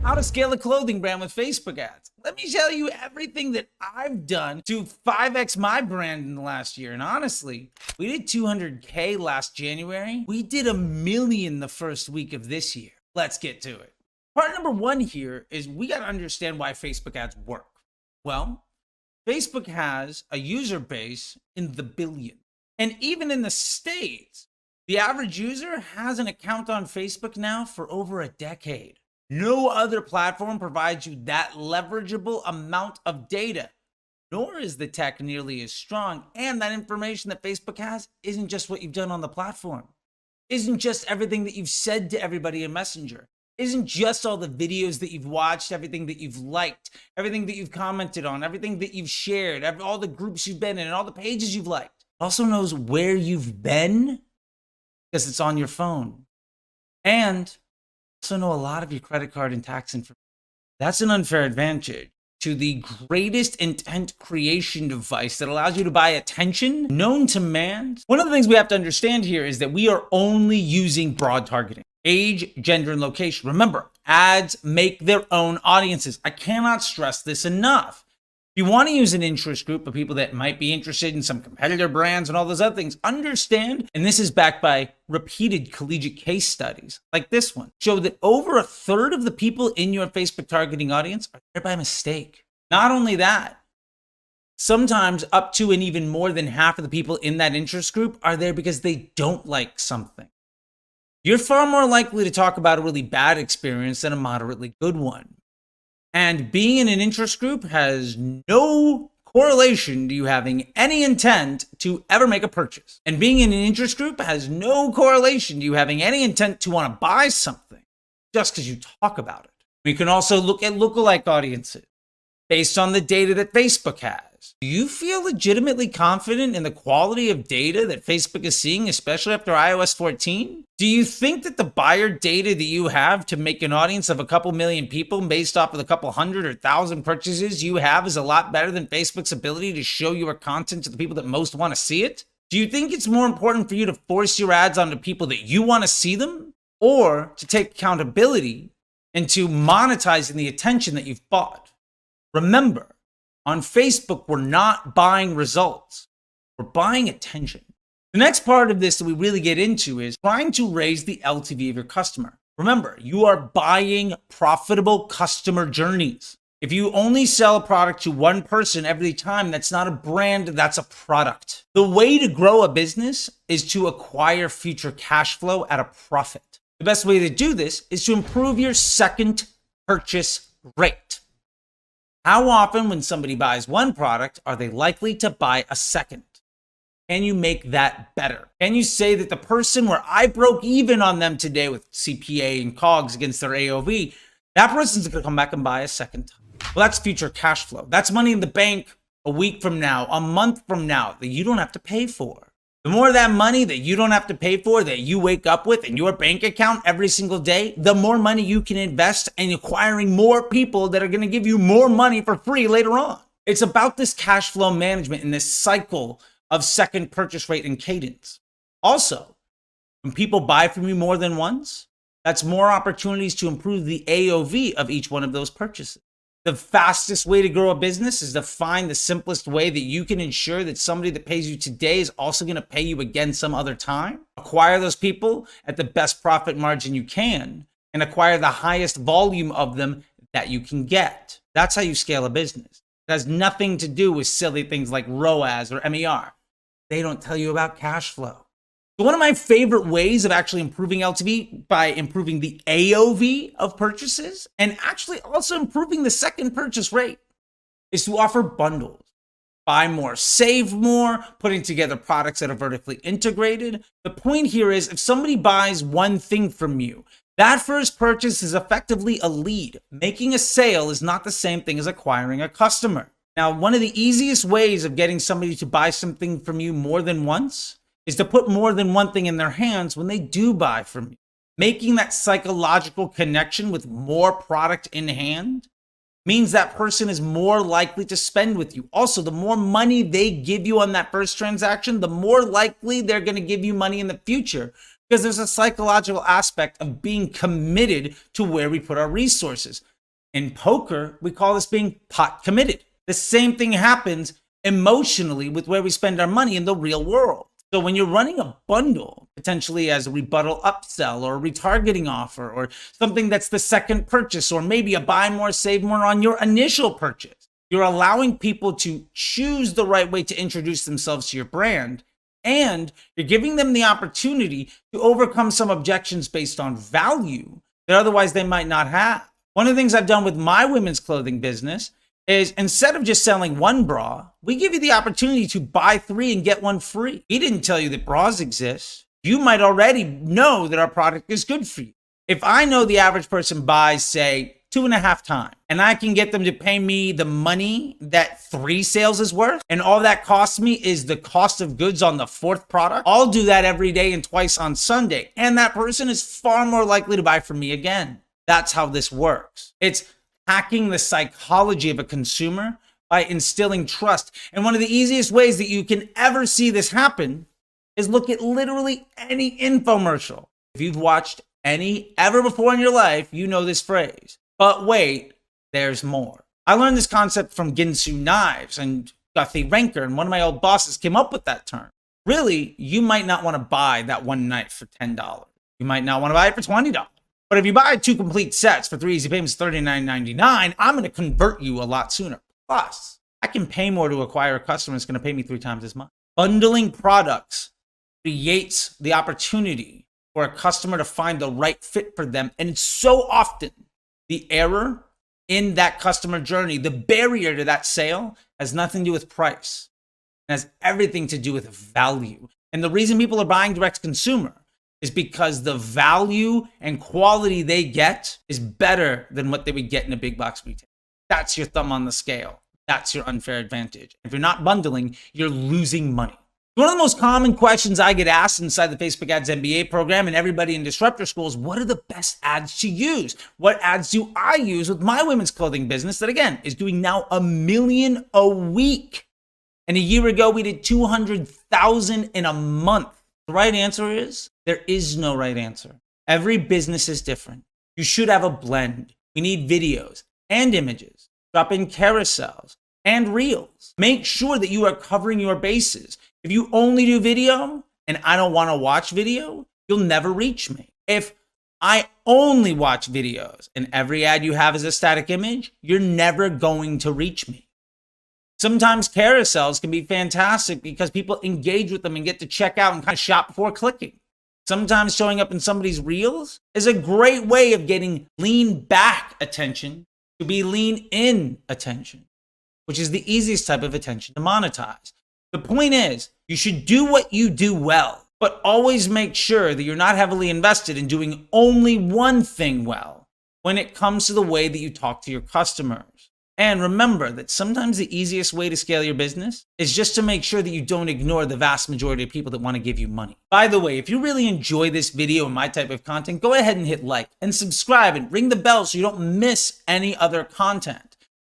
How to scale a clothing brand with Facebook ads. Let me tell you everything that I've done to 5x my brand in the last year. And honestly, we did 200K last January. We did 1 million the first week of this year. Let's get to it. Part number one here is we got to understand why Facebook ads work. Well, Facebook has a user base in the billions. And even in the States, the average user has an account on Facebook now for over a decade. No other platform provides you that leverageable amount of data, nor is the tech nearly as strong. And that information that Facebook has isn't just what you've done on the platform, isn't just everything that you've said to everybody in Messenger, isn't just all the videos that you've watched, everything that you've liked, everything that you've commented on, everything that you've shared, all the groups you've been in, and all the pages you've liked. It also knows where you've been because it's on your phone. And also know a lot of your credit card and tax information. That's an unfair advantage to the greatest intent creation device that allows you to buy attention known to man. One of the things we have to understand here is that we are only using broad targeting. Age, gender, and location. Remember, ads make their own audiences. I cannot stress this enough. If you want to use an interest group of people that might be interested in some competitor brands and all those other things, understand, and this is backed by repeated collegiate case studies like this one, show that over a third of the people in your Facebook targeting audience are there by mistake. Not only that, sometimes up to and even more than half of the people in that interest group are there because they don't like something. You're far more likely to talk about a really bad experience than a moderately good one. And being in an interest group has no correlation to you having any intent to ever make a purchase. And being in an interest group has no correlation to you having any intent to want to buy something just because you talk about it. We can also look at lookalike audiences based on the data that Facebook has. Do you feel legitimately confident in the quality of data that Facebook is seeing, especially after iOS 14? Do you think that the buyer data that you have to make an audience of a couple million people based off of the couple hundred or thousand purchases you have is a lot better than Facebook's ability to show your content to the people that most want to see it? Do you think it's more important for you to force your ads onto people that you want to see them, or to take accountability into monetizing the attention that you've bought? Remember, on Facebook, we're not buying results. We're buying attention. The next part of this that we really get into is trying to raise the LTV of your customer. Remember, you are buying profitable customer journeys. If you only sell a product to one person every time, that's not a brand, that's a product. The way to grow a business is to acquire future cash flow at a profit. The best way to do this is to improve your second purchase rate. How often when somebody buys one product are they likely to buy a second? Can you make that better? Can you say that the person where I broke even on them today with CPA and COGS against their AOV, that person's going to come back and buy a second time? Well, that's future cash flow. That's money in the bank a week from now, a month from now that you don't have to pay for. The more of that money that you don't have to pay for, that you wake up with in your bank account every single day, the more money you can invest in acquiring more people that are going to give you more money for free later on. It's about this cash flow management and this cycle of second purchase rate and cadence. Also, when people buy from you more than once, that's more opportunities to improve the AOV of each one of those purchases. The fastest way to grow a business is to find the simplest way that you can ensure that somebody that pays you today is also going to pay you again some other time. Acquire those people at the best profit margin you can and acquire the highest volume of them that you can get. That's how you scale a business. It has nothing to do with silly things like ROAS or MER. They don't tell you about cash flow. So one of my favorite ways of actually improving LTV by improving the AOV of purchases and actually also improving the second purchase rate is to offer bundles. Buy more, save more, putting together products that are vertically integrated. The point here is if somebody buys one thing from you, that first purchase is effectively a lead. Making a sale is not the same thing as acquiring a customer. Now, one of the easiest ways of getting somebody to buy something from you more than once is to put more than one thing in their hands when they do buy from you. Making that psychological connection with more product in hand means that person is more likely to spend with you. Also, the more money they give you on that first transaction, the more likely they're going to give you money in the future, because there's a psychological aspect of being committed to where we put our resources. In poker, we call this being pot committed. The same thing happens emotionally with where we spend our money in the real world. So when you're running a bundle, potentially as a rebuttal upsell or a retargeting offer or something that's the second purchase or maybe a buy more, save more on your initial purchase, you're allowing people to choose the right way to introduce themselves to your brand, and you're giving them the opportunity to overcome some objections based on value that otherwise they might not have. One of the things I've done with my women's clothing business is instead of just selling one bra, we give you the opportunity to buy 3 and get 1 free. We didn't tell you that bras exist. You might already know that our product is good for you. If I know the average person buys, say, 2.5 times, and I can get them to pay me the money that 3 sales is worth, and all that costs me is the cost of goods on the 4th product, I'll do that every day and twice on Sunday. And that person is far more likely to buy from me again. That's how this works. It's hacking the psychology of a consumer by instilling trust. And one of the easiest ways that you can ever see this happen is look at literally any infomercial. If you've watched any ever before in your life, you know this phrase. But wait, there's more. I learned this concept from Ginsu Knives and Guthrie Renker, and one of my old bosses came up with that term. Really, you might not want to buy that one knife for $10. You might not want to buy it for $20. But if you buy 2 complete sets for 3 easy payments, $39.99, I'm going to convert you a lot sooner. Plus, I can pay more to acquire a customer that's going to pay me 3 times as much. Bundling products creates the opportunity for a customer to find the right fit for them. And so often, the error in that customer journey, the barrier to that sale, has nothing to do with price. It has everything to do with value. And the reason people are buying direct to consumer is because the value and quality they get is better than what they would get in a big box retail. That's your thumb on the scale. That's your unfair advantage. If you're not bundling, you're losing money. One of the most common questions I get asked inside the Facebook Ads MBA program and everybody in Disruptor School is, what are the best ads to use? What ads do I use with my women's clothing business that, again, is doing now $1 million a week? And a year ago, we did 200,000 in a month. The right answer is, there is no right answer. Every business is different. You should have a blend. We need videos and images. Drop in carousels and reels. Make sure that you are covering your bases. If you only do video and I don't want to watch video, you'll never reach me. If I only watch videos and every ad you have is a static image, you're never going to reach me. Sometimes carousels can be fantastic because people engage with them and get to check out and kind of shop before clicking. Sometimes showing up in somebody's reels is a great way of getting lean back attention to be lean in attention, which is the easiest type of attention to monetize. The point is, you should do what you do well, but always make sure that you're not heavily invested in doing only one thing well when it comes to the way that you talk to your customers. And remember that sometimes the easiest way to scale your business is just to make sure that you don't ignore the vast majority of people that want to give you money. By the way, if you really enjoy this video and my type of content, go ahead and hit like and subscribe and ring the bell so you don't miss any other content.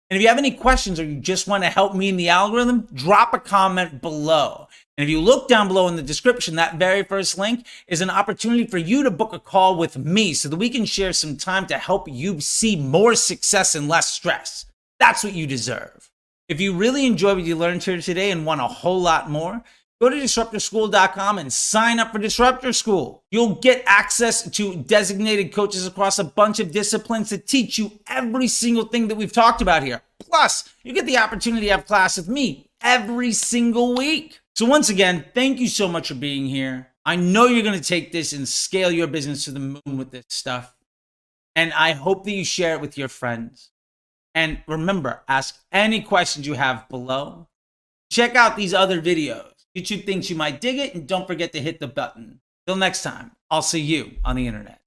And if you have any questions or you just want to help me in the algorithm, drop a comment below. And if you look down below in the description, that very first link is an opportunity for you to book a call with me so that we can share some time to help you see more success and less stress. That's what you deserve. If you really enjoyed what you learned here today and want a whole lot more, go to disruptorschool.com and sign up for Disruptor School. You'll get access to designated coaches across a bunch of disciplines that teach you every single thing that we've talked about here. Plus, you get the opportunity to have class with me every single week. So once again, thank you so much for being here. I know you're going to take this and scale your business to the moon with this stuff. And I hope that you share it with your friends. And remember, ask any questions you have below. Check out these other videos. YouTube thinks you might dig it, and don't forget to hit the button. Till next time, I'll see you on the internet.